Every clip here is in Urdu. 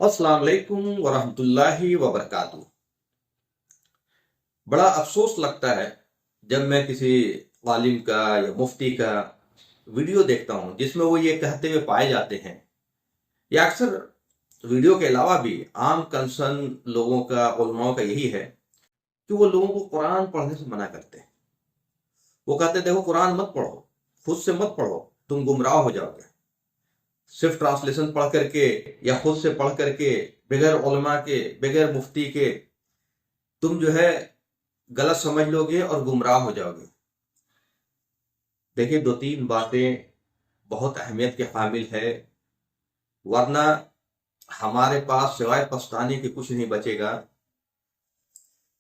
السلام علیکم ورحمۃ اللہ وبرکاتہ۔ بڑا افسوس لگتا ہے جب میں کسی عالم کا یا مفتی کا ویڈیو دیکھتا ہوں جس میں وہ یہ کہتے ہوئے پائے جاتے ہیں، یا اکثر ویڈیو کے علاوہ بھی عام کنسرن لوگوں کا، علماء کا یہی ہے کہ وہ لوگوں کو قرآن پڑھنے سے منع کرتے ہیں۔ وہ کہتے ہیں دیکھو قرآن مت پڑھو، خود سے مت پڑھو، تم گمراہ ہو جاؤ گے۔ صرف ٹرانسلیشن پڑھ کر کے یا خود سے پڑھ کر کے، بغیر علماء کے، بغیر مفتی کے تم جو ہے غلط سمجھ لو گے اور گمراہ ہو جاؤ گے۔ دیکھیں، دو تین باتیں بہت اہمیت کے حامل ہے، ورنہ ہمارے پاس سوائے پچھتانے کے کچھ نہیں بچے گا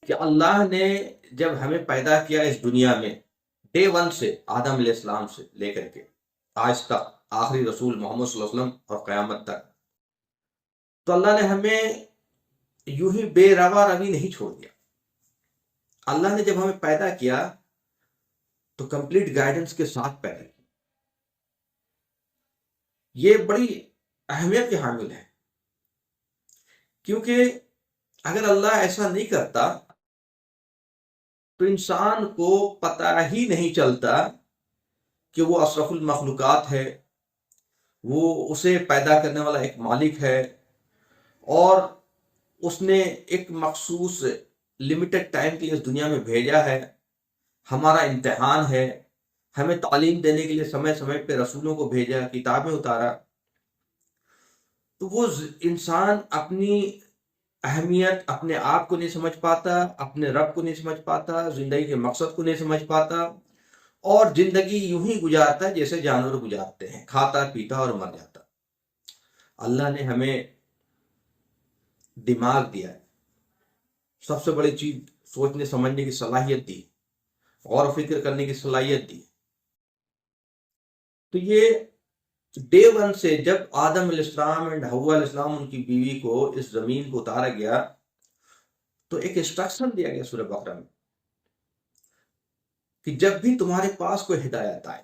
کہ اللہ نے جب ہمیں پیدا کیا اس دنیا میں، ڈے ون سے، آدم علیہ السلام سے لے کر کے آج تک، آخری رسول محمد صلی اللہ علیہ وسلم اور قیامت تک، تو اللہ نے ہمیں یوں ہی بے روا روی نہیں چھوڑ دیا۔ اللہ نے جب ہمیں پیدا کیا تو کمپلیٹ گائیڈنس کے ساتھ پیدا کیا۔ یہ بڑی اہمیت کے حامل ہے، کیونکہ اگر اللہ ایسا نہیں کرتا تو انسان کو پتہ ہی نہیں چلتا کہ وہ اشرف المخلوقات ہے، وہ اسے پیدا کرنے والا ایک مالک ہے، اور اس نے ایک مخصوص لمیٹڈ ٹائم کے لیے اس دنیا میں بھیجا ہے، ہمارا امتحان ہے، ہمیں تعلیم دینے کے لیے سمے سمے پہ رسولوں کو بھیجا، کتابیں اتارا۔ تو وہ انسان اپنی اہمیت، اپنے آپ کو نہیں سمجھ پاتا، اپنے رب کو نہیں سمجھ پاتا، زندگی کے مقصد کو نہیں سمجھ پاتا، اور زندگی یوں ہی گزارتا ہے جیسے جانور گزارتے ہیں، کھاتا پیتا اور مر جاتا۔ اللہ نے ہمیں دماغ دیا ہے، سب سے بڑی چیز سوچنے سمجھنے کی صلاحیت دی، غور و فکر کرنے کی صلاحیت دی۔ تو یہ ڈے ون سے جب آدم علیہ السلام اور حوا علیہ السلام، ان کی بیوی کو اس زمین کو اتارا گیا، تو ایک انسٹرکشن دیا گیا سورہ بقرہ میں کہ جب بھی تمہارے پاس کوئی ہدایت آئے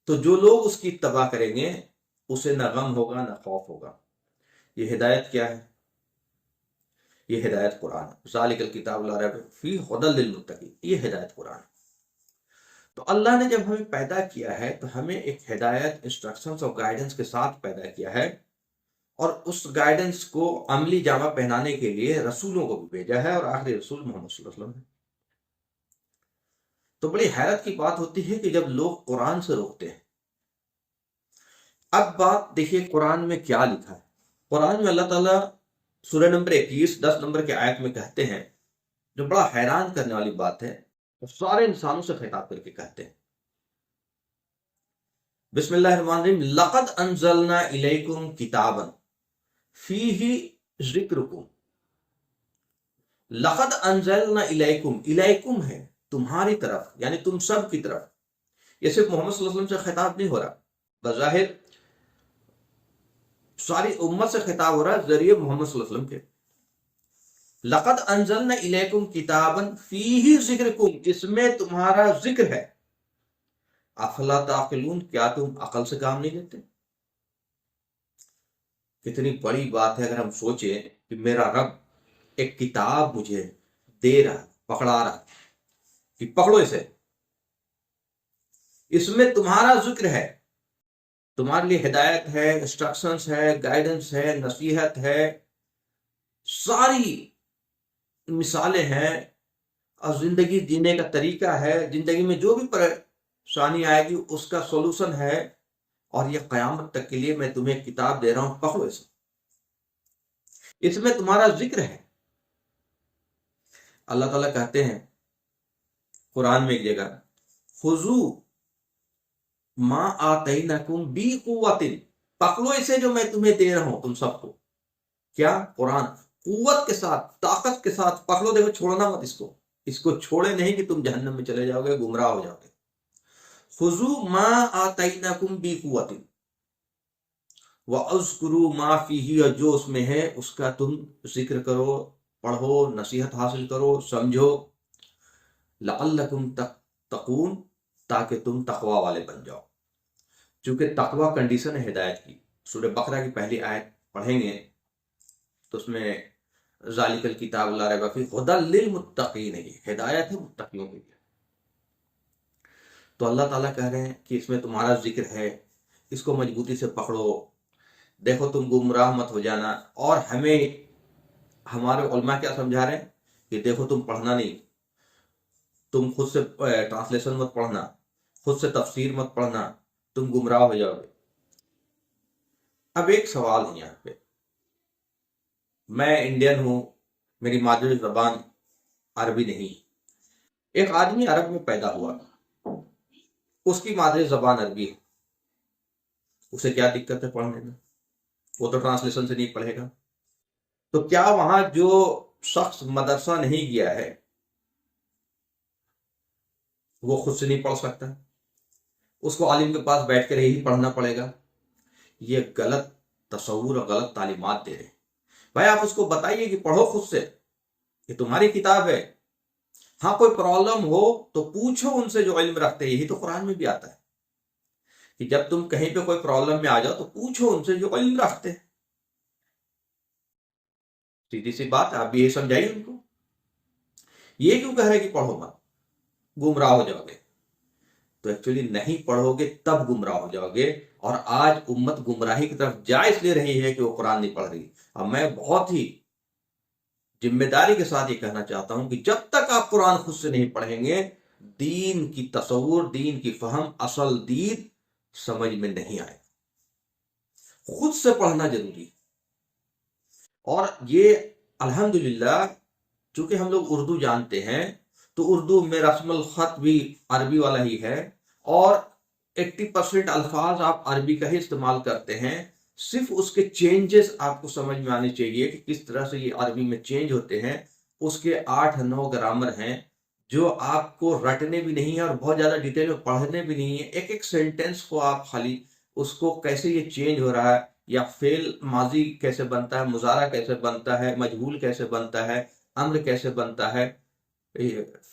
تو جو لوگ اس کی اتباع کریں گے اسے نہ غم ہوگا نہ خوف ہوگا۔ یہ ہدایت کیا ہے؟ یہ ہدایت قرآن، ذالک الکتاب لا ریب فیہ ھدی للمتقین، یہ ہدایت قرآن۔ تو اللہ نے جب ہمیں پیدا کیا ہے تو ہمیں ایک ہدایت، انسٹرکشنز اور گائیڈنس کے ساتھ پیدا کیا ہے، اور اس گائیڈنس کو عملی جامہ پہنانے کے لیے رسولوں کو بھی بھیجا ہے، اور آخری رسول محمد صلی اللہ علیہ وسلم ہے۔ تو بڑی حیرت کی بات ہوتی ہے کہ جب لوگ قرآن سے روکتے ہیں۔ اب بات دیکھیے قرآن میں کیا لکھا ہے۔ قرآن میں اللہ تعالیٰ سورہ نمبر 21، 10 نمبر کے آیت میں کہتے ہیں، جو بڑا حیران کرنے والی بات ہے، وہ سارے انسانوں سے خطاب کر کے کہتے ہیں، بسم اللہ الرحمن الرحیم، لقد انزلنا الیکم کتابا فیہ ذکرکم۔ لقد انزلنا الیکم، الیکم ہے تمہاری طرف، یعنی تم سب کی طرف۔ یہ صرف محمد صلی اللہ علیہ وسلم سے خطاب نہیں ہو رہا، بظاہر ساری امت سے خطاب ہو رہا ہے ذریعے محمد صلی اللہ علیہ وسلم کے۔ لقد انزلنا الیکم کتابا فیہ ذکرکم، جس میں تمہارا ذکر ہے۔ افلا تعقلون، کیا تم عقل سے کام نہیں لیتے؟ کتنی بڑی بات ہے اگر ہم سوچیں کہ میرا رب ایک کتاب مجھے دے رہا، پکڑا رہا کہ پکڑو اسے، اس میں تمہارا ذکر ہے، تمہارے لیے ہدایت ہے، انسٹرکشنز ہے، گائیڈنس ہے، نصیحت ہے، ساری مثالیں ہیں، اور زندگی جینے کا طریقہ ہے، زندگی میں جو بھی پریشانی آئے گی اس کا سولوشن ہے، اور یہ قیامت تک کے لیے میں تمہیں ایک کتاب دے رہا ہوں، پکڑو اسے، اس میں تمہارا ذکر ہے۔ اللہ تعالیٰ کہتے ہیں قرآن میں ایک جگہ، خذوا ما آتیناکم بقوۃ، پکڑو اسے جو میں تمہیں دے رہا ہوں تم سب کو۔ کیا؟ قرآن، قوت کے ساتھ، طاقت کے ساتھ پکڑو، دیکھو چھوڑنا مت اس کو چھوڑے نہیں کہ تم جہنم میں چلے جاؤ گے، گمراہ ہو جاؤ گے۔ خذوا ما آتیناکم بقوۃ واذکروا ما فیہ، اور جو اس میں ہے اس کا تم ذکر کرو، پڑھو، نصیحت حاصل کرو، سمجھو، لعلکم تتقون، تاکہ تم تقوی والے بن جاؤ۔ چونکہ تقوی کنڈیشن ہے ہدایت کی۔ سورہ بقرہ کی پہلی آیت پڑھیں گے تو اس میں ذالک الکتاب لا ریب فیہ ھدی للمتقین ہے، یہ ہدایت ہے متقیوں کے لیے۔ تو اللہ تعالیٰ کہہ رہے ہیں کہ اس میں تمہارا ذکر ہے، اس کو مضبوطی سے پکڑو، دیکھو تم گمراہ مت ہو جانا۔ اور ہمیں ہمارے علماء کیا سمجھا رہے ہیں کہ دیکھو تم پڑھنا نہیں، تم خود سے ٹرانسلیشن مت پڑھنا، خود سے تفسیر مت پڑھنا، تم گمراہ ہو جاؤ گے۔ اب ایک سوال ہے یہاں پہ، میں انڈین ہوں، میری مادری زبان عربی نہیں، ایک آدمی عرب میں پیدا ہوا، اس کی مادری زبان عربی ہے، اسے کیا دقت ہے پڑھنے میں؟ وہ تو ٹرانسلیشن سے نہیں پڑھے گا۔ تو کیا وہاں جو شخص مدرسہ نہیں گیا ہے وہ خود سے نہیں پڑھ سکتا؟ اس کو عالم کے پاس بیٹھ کر یہی پڑھنا پڑے گا؟ یہ غلط تصور اور غلط تعلیمات دے رہے ہیں۔ بھائی آپ اس کو بتائیے کہ پڑھو خود سے، یہ تمہاری کتاب ہے، ہاں کوئی پرابلم ہو تو پوچھو ان سے جو علم رکھتے ہیں، یہی تو قرآن میں بھی آتا ہے کہ جب تم کہیں پہ کوئی پرابلم میں آ جاؤ تو پوچھو ان سے جو علم رکھتے ہیں۔ سیدھی سی بات ہے، آپ بھی یہ سمجھائیے ان کو۔ یہ کیوں کہہ رہے کہ پڑھو مت، گمراہ ہو جاؤ گے؟ تو ایکچولی نہیں پڑھو گے تب گمراہ ہو جاؤ گے، اور آج امت گمراہی کی طرف جا اس لیے رہی ہے کہ وہ قرآن نہیں پڑھ رہی۔ اب میں بہت ہی ذمہ داری کے ساتھ یہ کہنا چاہتا ہوں کہ جب تک آپ قرآن خود سے نہیں پڑھیں گے، دین کی تصور، دین کی فہم، اصل دین سمجھ میں نہیں آئے۔ خود سے پڑھنا ضروری ہے۔ اور یہ الحمدللہ چونکہ ہم لوگ اردو جانتے ہیں تو اردو میں رسم الخط بھی عربی والا ہی ہے، اور 80% الفاظ آپ عربی کا ہی استعمال کرتے ہیں، صرف اس کے چینجز آپ کو سمجھ میں آنے چاہیے کہ کس طرح سے یہ عربی میں چینج ہوتے ہیں۔ اس کے 8-9 گرامر ہیں جو آپ کو رٹنے بھی نہیں ہیں اور بہت زیادہ ڈیٹیل میں پڑھنے بھی نہیں ہیں۔ ایک ایک سینٹنس کو آپ خالی اس کو کیسے یہ چینج ہو رہا ہے، یا فعل ماضی کیسے بنتا ہے، مضارع کیسے بنتا ہے، مجہول کیسے بنتا ہے، امر کیسے بنتا ہے،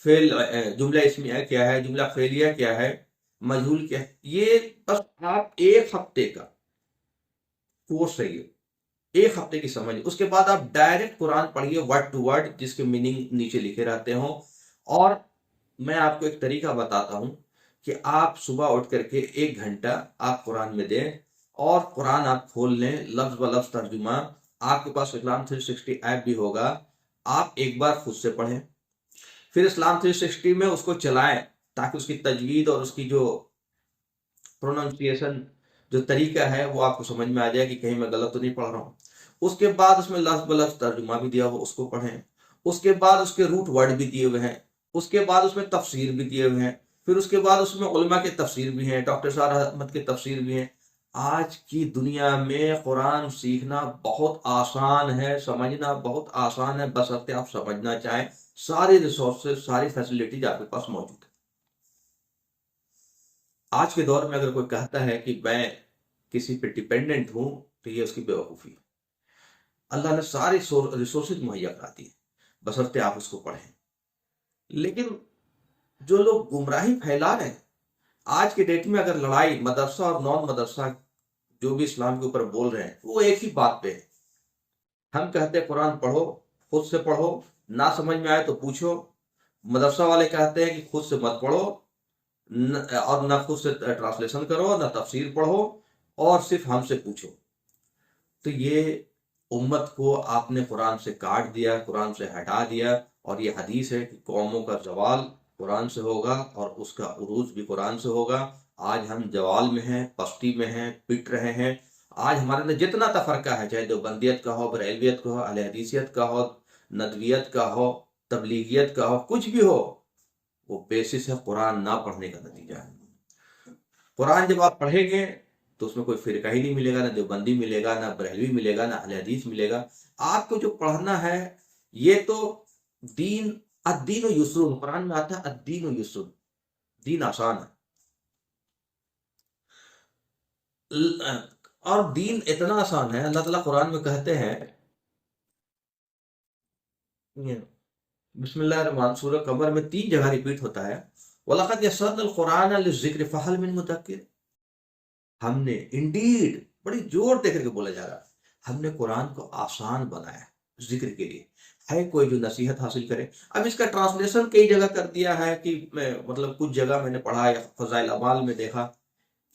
فعل جملہ اسمیہ کیا ہے، جملہ فعلیہ کیا ہے، مجہول کیا ہے، یہ بس آپ ایک ہفتے کا کورس ہے، یہ ایک ہفتے کی سمجھ۔ اس کے بعد آپ ڈائریکٹ قرآن پڑھیے ورڈ ٹو ورڈ، جس کے میننگ نیچے لکھے رہتے ہوں۔ اور میں آپ کو ایک طریقہ بتاتا ہوں کہ آپ صبح اٹھ کر کے 1 گھنٹہ آپ قرآن میں دیں، اور قرآن آپ کھول لیں، لفظ ب لفظ ترجمہ۔ آپ کے پاس اسلام 360 ایپ بھی ہوگا، آپ ایک بار خود سے پڑھیں، پھر اسلام 360 میں اس کو چلائیں تاکہ اس کی تجوید اور اس کی جو پروننسیشن جو طریقہ ہے وہ آپ کو سمجھ میں آ جائے کہ کہیں میں غلط تو نہیں پڑھ رہا ہوں۔ اس کے بعد اس میں لفظ بلفظ ترجمہ بھی دیا ہوا، اس کو پڑھیں۔ اس کے بعد اس کے روٹ ورڈ بھی دیے ہوئے ہیں، اس کے بعد اس میں تفسیر بھی دیے ہوئے ہیں، پھر اس کے بعد اس میں علماء کے تفسیر بھی ہیں، ڈاکٹر سعد احمد کے تفسیر بھی ہیں۔ آج کی دنیا میں قرآن سیکھنا بہت آسان ہے، سمجھنا بہت آسان ہے، بشرطے آپ سمجھنا چاہیں۔ ساری ریسورسز، ساری فیسلٹیز آپ کے پاس موجود ہے۔ آج کے دور میں اگر کوئی کہتا ہے کہ میں کسی پہ ڈیپینڈنٹ ہوں تو یہ اس کی بیوقوفی ہے۔ اللہ نے ساری ریسورسز مہیا کرا دی ہے، بشرطے آپ اس کو پڑھیں۔ لیکن جو لوگ گمراہی پھیلا رہے ہیں آج کے ڈیٹ میں، اگر لڑائی مدرسہ اور نان مدرسہ جو بھی اسلام کے اوپر بول رہے ہیں وہ ایک ہی بات پہ ہے۔ ہم کہتے ہیں قرآن پڑھو، خود سے پڑھو، نہ سمجھ میں آئے تو پوچھو۔ مدرسہ والے کہتے ہیں کہ خود سے مت پڑھو، اور نہ خود سے ٹرانسلیشن کرو، نہ تفسیر پڑھو، اور صرف ہم سے پوچھو۔ تو یہ امت کو آپ نے قرآن سے کاٹ دیا، قرآن سے ہٹا دیا، اور یہ حدیث ہے کہ قوموں کا زوال قرآن سے ہوگا اور اس کا عروج بھی قرآن سے ہوگا۔ آج ہم زوال میں ہیں، پستی میں ہیں، پٹ رہے ہیں۔ آج ہمارے اندر جتنا تفرقہ ہے، چاہے دیوبندیت کا ہو، بریلویت کا ہو، اہل حدیثیت کا ہو، ندویت کا ہو، تبلیغیت کا ہو، کچھ بھی ہو، وہ بیسس ہے قرآن نہ پڑھنے کا نتیجہ ہے۔ قرآن جب آپ پڑھیں گے تو اس میں کوئی فرقہ ہی نہیں ملے گا، نہ دیوبندی ملے گا، نہ بریلوی ملے گا، نہ اہل حدیث ملے گا۔ آپ کو جو پڑھنا ہے یہ تو دین، الدین و یسر، قرآن میں آتا ہے الدین و یسر، دین آسان ہے۔ اور دین اتنا آسان ہے، اللہ تعالیٰ قرآن میں کہتے ہیں، بسم اللہ الرحمن، سورہ قمر میں 3 جگہ ریپیٹ ہوتا ہے، وَلَقَدْ يَسَّرْنَا الْقُرْآنَ لِلذِّكْرِ فَهَلْ مِن مُدَّكِرٍ۔ ہم نے انڈیڈ، بڑی زور دے کر کے بولا جا رہا ہے، ہم نے قرآن کو آسان بنایا ذکر کے لیے، ہے کوئی جو نصیحت حاصل کرے؟ اب اس کا ٹرانسلیشن کئی جگہ کر دیا ہے کہ مطلب کچھ جگہ میں نے پڑھا یا فضائل اعمال میں دیکھا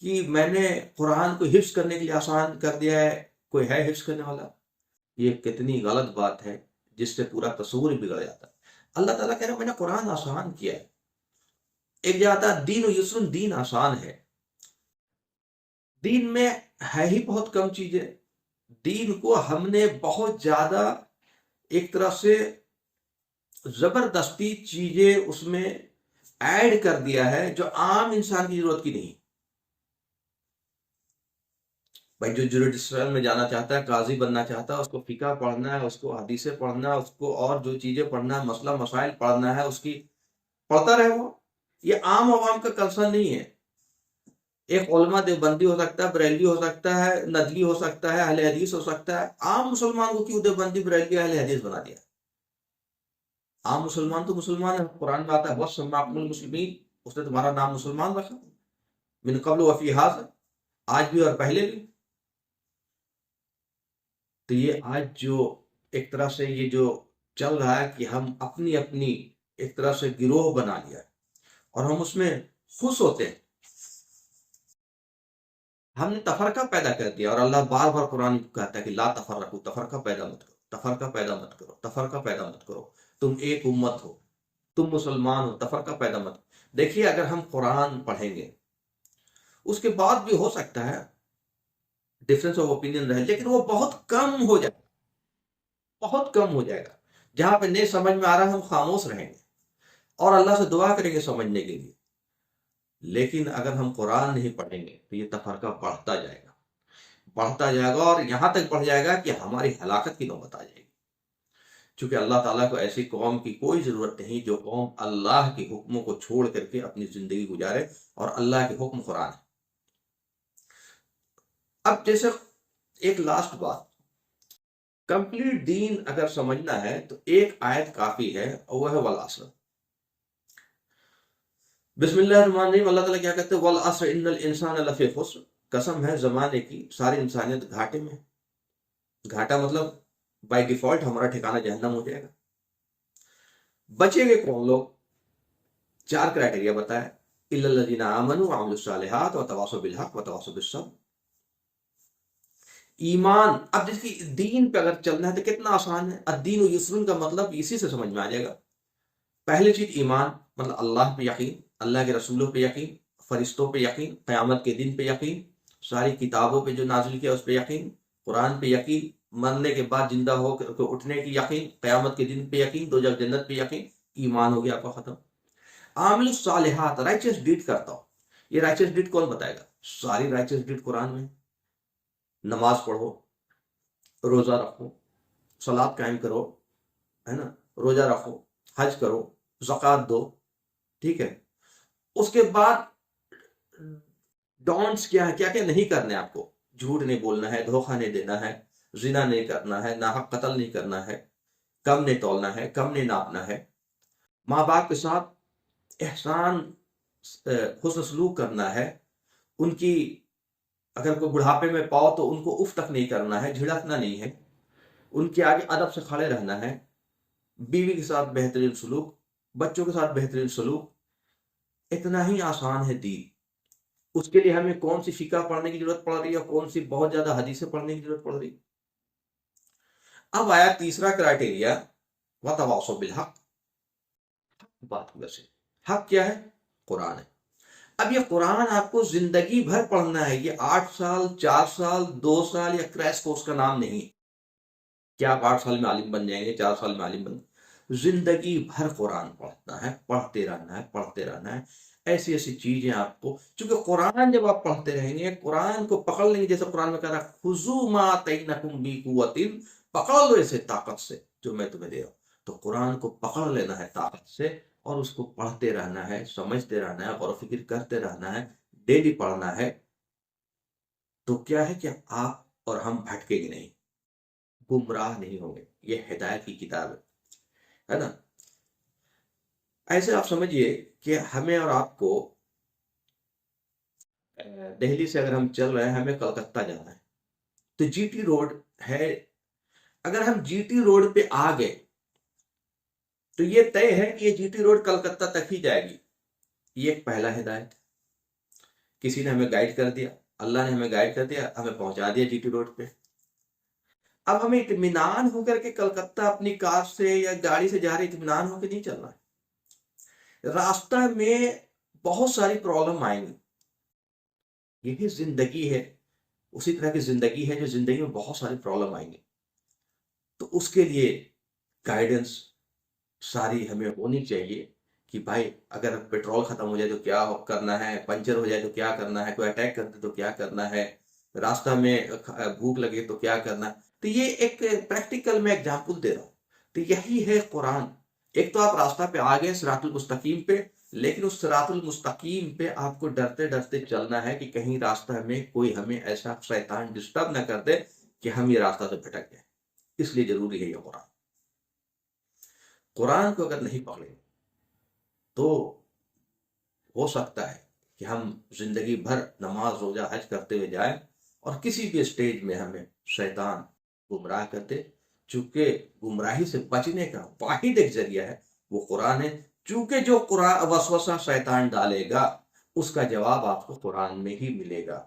کہ میں نے قرآن کو حفظ کرنے کے لیے آسان کر دیا ہے، کوئی ہے حفظ کرنے والا؟ یہ کتنی غلط بات ہے جس سے پورا تصور بگڑ جاتا ہے۔ اللہ تعالیٰ کہہ رہا ہے میں نے قرآن آسان کیا ہے۔ ایک جاتا دین و یسرن، دین آسان ہے۔ دین میں ہے ہی بہت کم چیزیں، دین کو ہم نے بہت زیادہ ایک طرح سے زبردستی چیزیں اس میں ایڈ کر دیا ہے جو عام انسان کی ضرورت کی نہیں۔ بھائی جو جوڈیشل میں جانا چاہتا ہے، قاضی بننا چاہتا ہے، اس کو فقہ پڑھنا ہے، اس کو حدیثیں پڑھنا ہے، اس کو اور جو چیزیں پڑھنا ہے، مسئلہ مسائل پڑھنا ہے، اس کی پڑھتا رہے وہ۔ یہ عام عوام کا کنسرن نہیں ہے۔ ایک علماء دیوبندی ہو سکتا ہے، بریلوی ہو سکتا ہے، ندوی ہو سکتا ہے، اہل حدیث ہو سکتا ہے، عام مسلمان کو کیوں دیوبندی بریلوی اہل حدیث بنا دیا؟ عام مسلمان تو مسلمان ہے، قرآن میں آتا ہے وَسَمَّاكُمُ الْمُسْلِمِينَ، اس نے تمہارا نام مسلمان رکھا، من قبل وفی هذا، آج بھی اور پہلے بھی۔ تو یہ آج جو ایک طرح سے یہ جو چل رہا ہے کہ ہم اپنی اپنی ایک طرح سے گروہ بنا لیا ہے اور ہم اس میں خوش ہوتے ہیں، ہم نے تفرقہ پیدا کر دیا۔ اور اللہ بار بار قرآن کو کہتا ہے کہ لا تفرقو، تفرقہ پیدا مت کرو، تفرقہ پیدا مت کرو، تفرقہ پیدا مت کرو، تم ایک امت ہو، تم مسلمان ہو، تفرقہ پیدا مت کرو۔ دیکھیے اگر ہم قرآن پڑھیں گے اس کے بعد بھی ہو سکتا ہے ڈفرینس آف اوپینین رہے، لیکن وہ بہت کم ہو جائے، بہت کم ہو جائے گا۔ جہاں پہ نہیں سمجھ میں آ رہا ہے ہم خاموش رہیں گے اور اللہ سے دعا کریں گے سمجھنے کے لیے۔ لیکن اگر ہم قرآن نہیں پڑھیں گے تو یہ تفرقہ بڑھتا جائے گا، بڑھتا جائے گا، اور یہاں تک بڑھ جائے گا کہ ہماری ہلاکت کی نوبت آ جائے گی۔ چونکہ اللہ تعالیٰ کو ایسی قوم کی کوئی ضرورت نہیں جو قوم اللہ کے حکموں کو چھوڑ کر کے اپنی زندگی گزارے، اور اللہ کے حکم قرآن ہے۔ اب جیسے ایک لاسٹ بات، کمپلیٹ دین اگر سمجھنا ہے تو ایک آیت کافی ہے، اور وہ ہے والعصر۔ بسم اللہ الرحمن الرحیم، اللہ تعالیٰ کیا کہتے ہیں؟ والعصر ان الانسان لفی خسر، قسم ہے زمانے کی، ساری انسانیت گھاٹے میں۔ گھاٹا مطلب بائی ڈیفالٹ ہمارا ٹھکانہ جہنم ہو جائے گا۔ بچے گے کون لوگ؟ 4 کرائٹیریا بتایا، الا الذین آمنوا وعملوا الصالحات وتواصوا بالحق وتواصوا بالصبر۔ ایمان، اب جس کی دین پہ اگر چلنا ہے تو کتنا آسان ہے۔ الدین و یسرن کا مطلب اسی سے سمجھ میں آ جائے گا۔ پہلی چیز ایمان، مطلب اللہ پہ یقین، اللہ کے رسولوں پہ یقین، فرشتوں پہ یقین، قیامت کے دن پہ یقین، ساری کتابوں پہ جو نازل کیا اس پہ یقین، قرآن پہ یقین، مرنے کے بعد زندہ ہو کر اٹھنے کی یقین، قیامت کے دن پہ یقین، دو جگ جنت پہ یقین۔ ایمان ہو گیا آپ کا ختم۔ عامل الصالحات، رائچس ڈیڈ کرتا ہو۔ یہ رائچس ڈیڈ کون بتائے گا؟ ساری رائچس ڈیڈ قرآن میں۔ نماز پڑھو، روزہ رکھو، صلاۃ قائم کرو، ہے نا، روزہ رکھو، حج کرو، زکوٰۃ دو، ٹھیک ہے۔ اس کے بعد ڈونٹس کیا ہے، کیا کیا نہیں کرنا ہے آپ کو؟ جھوٹ نہیں بولنا ہے، دھوکہ نہیں دینا ہے، زنا نہیں کرنا ہے، ناحق قتل نہیں کرنا ہے، کم نہیں تولنا ہے، کم نہیں ناپنا ہے، ماں باپ کے ساتھ احسان حسن سلوک کرنا ہے، ان کی اگر کوئی بڑھاپے میں پاؤ تو ان کو اف تک نہیں کرنا ہے، جھڑکنا نہیں ہے، ان کے آگے ادب سے کھڑے رہنا ہے، بیوی کے ساتھ بہترین سلوک، بچوں کے ساتھ بہترین سلوک۔ اتنا ہی آسان ہے دین۔ اس کے لیے ہمیں کون سی فقہ پڑھنے کی ضرورت پڑ رہی ہے، کون سی بہت زیادہ حدیثیں پڑھنے کی ضرورت پڑ رہی ہے؟ اب آیا تیسرا کرائٹیریا، وتواصوا بالحق۔ بات ویسے حق کیا ہے؟ قرآن ہے۔ اب یہ قرآن آپ کو زندگی بھر پڑھنا ہے، یہ 8 سال، 4 سال، 2 سال یا کریش کورس کا نام نہیں کہ آپ 8 سال میں عالم بن جائیں گے، 4 سال میں عالم بن گے۔ زندگی بھر قرآن پڑھنا ہے، پڑھتے رہنا ہے، پڑھتے رہنا ہے۔ ایسی ایسی چیزیں آپ کو، چونکہ قرآن جب آپ پڑھتے رہیں گے، قرآن کو پکڑ لیں گے، جیسے قرآن میں کہہ رہا ہے خُذُوا مَا آتَيْنَاكُمْ بِقُوَّةٍ، پکڑ لو اسے طاقت سے جو میں تمہیں دے رہا ہوں۔ تو قرآن کو پکڑ لینا ہے طاقت سے، اور اس کو پڑھتے رہنا ہے، سمجھتے رہنا ہے، غور و فکر کرتے رہنا ہے، ڈیلی پڑھنا ہے۔ تو کیا ہے کہ آپ اور ہم بھٹکیں گے نہیں، گمراہ نہیں ہوں گے۔ یہ ہدایت کی کتاب ہے نا۔ ایسے آپ سمجھیے کہ ہمیں اور آپ کو دہلی سے اگر ہم چل رہے ہیں، ہمیں کلکتہ جانا ہے، تو جی ٹی روڈ ہے اگر ہم جی ٹی روڈ پہ آ گئے تو یہ طے ہے کہ یہ جی ٹی روڈ کلکتہ تک ہی جائے گی. یہ ایک پہلا ہدایت. کسی نے ہمیں گائیڈ کر دیا، اللہ نے ہمیں گائیڈ کر دیا، ہمیں پہنچا دیا جی ٹی روڈ پہ. اب ہمیں اطمینان ہو کر کے کلکتہ اپنی کار سے یا گاڑی سے جا رہے اطمینان ہو کے نہیں چل رہا ہے. راستہ میں بہت ساری پرابلم آئیں گی. یہی زندگی ہے، اسی طرح کی زندگی ہے جو زندگی میں بہت ساری پرابلم آئیں گی. تو اس کے لیے گائیڈنس ساری ہمیں ہونی چاہیے کہ بھائی اگر پیٹرول ختم ہو جائے تو کیا کرنا ہے، پنچر ہو جائے تو کیا کرنا ہے، کوئی اٹیک کر دے تو کیا کرنا ہے، راستہ میں بھوک لگے تو کیا کرنا. تو یہ ایک پریکٹیکل میں ایگزامپل دے رہا ہوں. تو یہی ہے قرآن. ایک تو آپ راستہ پہ آ گئے صراط المستقیم پہ، لیکن اس صراط المستقیم پہ آپ کو ڈرتے ڈرتے چلنا ہے کہ کہیں راستہ میں کوئی ہمیں ایسا شیطان ڈسٹرب نہ کر دے کہ ہم یہ راستہ سے بھٹک جائیں. اس لیے ضروری ہے یہ قرآن. قرآن کو اگر نہیں پکڑیں تو ہو سکتا ہے کہ ہم زندگی بھر نماز روزہ حج کرتے ہوئے جائیں اور کسی بھی اسٹیج میں ہمیں شیطان گمراہ کرتے. چونکہ گمراہی سے بچنے کا واحد ایک ذریعہ ہے وہ قرآن ہے. چونکہ جو قرآن وسوسہ شیطان ڈالے گا اس کا جواب آپ کو قرآن میں ہی ملے گا.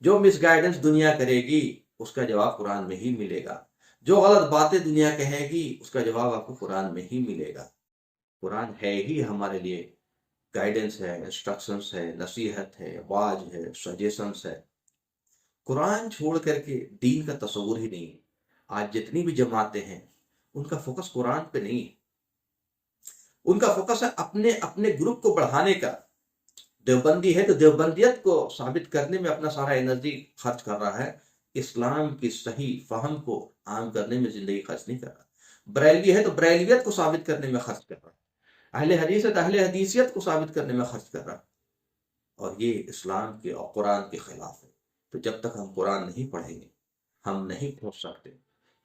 جو مس گائیڈنس دنیا کرے گی اس کا جواب قرآن میں ہی ملے گا. جو غلط باتیں دنیا کہے گی اس کا جواب آپ کو قرآن میں ہی ملے گا. قرآن ہے ہی ہمارے لیے گائیڈنس ہے، انسٹرکشنس ہے، نصیحت ہے، واج ہے، سجیشنس ہے. قرآن چھوڑ کر کے دین کا تصور ہی نہیں. آج جتنی بھی جماعتیں ہیں ان کا فوکس قرآن پہ نہیں ہے. ان کا فوکس ہے اپنے اپنے گروپ کو بڑھانے کا. دیوبندی ہے تو دیوبندیت کو ثابت کرنے میں اپنا سارا انرجی خرچ کر رہا ہے، اسلام کی صحیح فہم کو عام کرنے میں زندگی خرچ نہیں کر رہا. بریلوی ہے تو بریلویت کو ثابت کرنے میں خرچ کر رہا. اہل حدیث ہے تو اہل حدیثیت کو ثابت کرنے میں خرچ کر رہا. اور یہ اسلام کے اور قرآن کے خلاف ہے. تو جب تک ہم قرآن نہیں پڑھیں گے ہم نہیں پہنچ سکتے.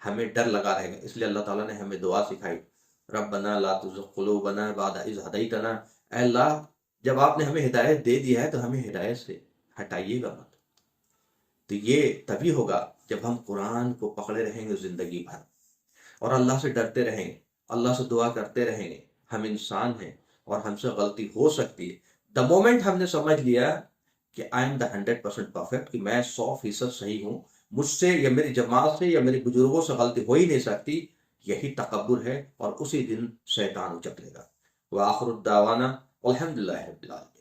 ہمیں ڈر لگا رہے گا. اس لیے اللہ تعالیٰ نے ہمیں دعا سکھائی، ربنا لا تزغ قلوبنا بعد اذ ہدیتنا. اے اللہ جب آپ نے ہمیں ہدایت دے دی ہے تو ہمیں ہدایت سے ہٹائیے گا مت. تو یہ تبھی ہوگا جب ہم قرآن کو پکڑے رہیں گے زندگی بھر اور اللہ سے ڈرتے رہیں گے، اللہ سے دعا کرتے رہیں گے. ہم انسان ہیں اور ہم سے غلطی ہو سکتی ہے. دا مومنٹ ہم نے سمجھ لیا کہ آئی ایم دا 100% پرفیکٹ، کہ میں 100% صحیح ہوں، مجھ سے یا میری جماعت سے یا میرے بزرگوں سے غلطی ہو ہی نہیں سکتی، یہی تکبر ہے اور اسی دن شیطان اچک لے گا. وآخر الدعوانا الحمدللہ رب العالمین.